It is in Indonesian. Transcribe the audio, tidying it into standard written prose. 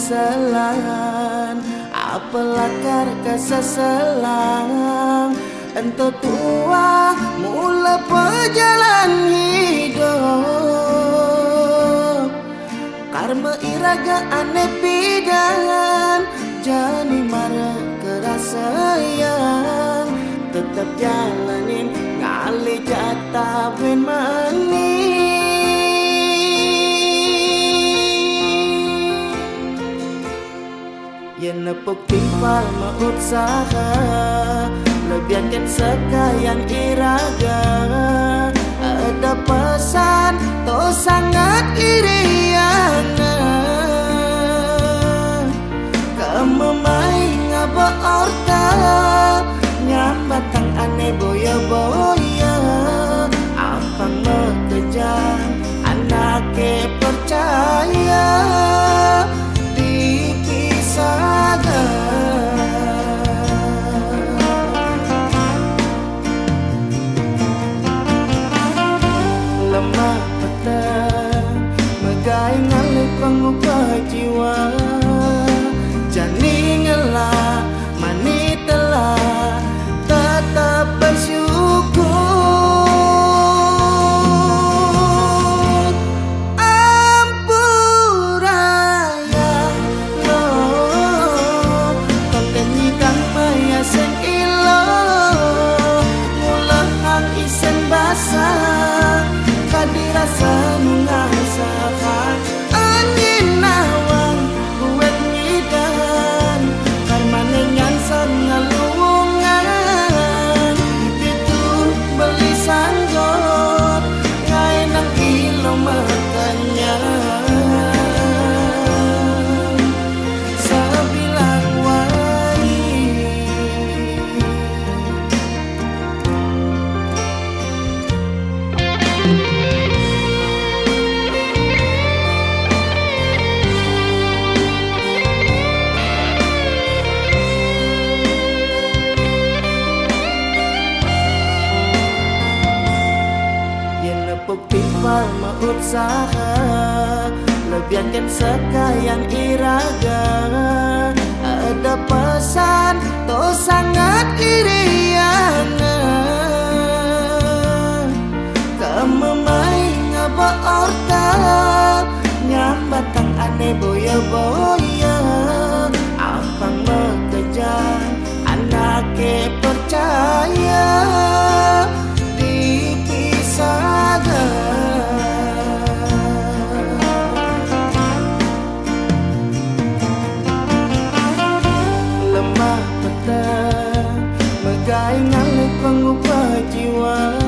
selang, apalah karka seselang. Ento tua mula perjalan hidup, karma iraga aneh pidan, jani marah kerasa yang tetap jalanin ngali jatah ben mani. Yang nepuk timpal mausaha, lebihankan sekalian iraga. Ada pesan to sangat iriana, kamu main ngaba orta, nyambatang aneh boya-boya. Apang mengejar anaknya percaya lemah petang, megai ngalih pengubah jiwa. Jani ngelah, mani telah, tetap bersyukur. Ampuraya lo, konten ikan maya sen ilo, mulahang isen basah, dirasa mengasakan angin nawang buat ngidan, karmane nyansan ngalungan. Itu beli sanggot ngai nang ilo makanya sabilang wai. Timpal mausaha, lebihankan sekalian iraga. Ada pesan to sangat iriana, kamu main ngaba orta, nyambatang aneh boya-boya. Apang mengejar anaknya percaya lemah petang, megai ngalih pengubah jiwa.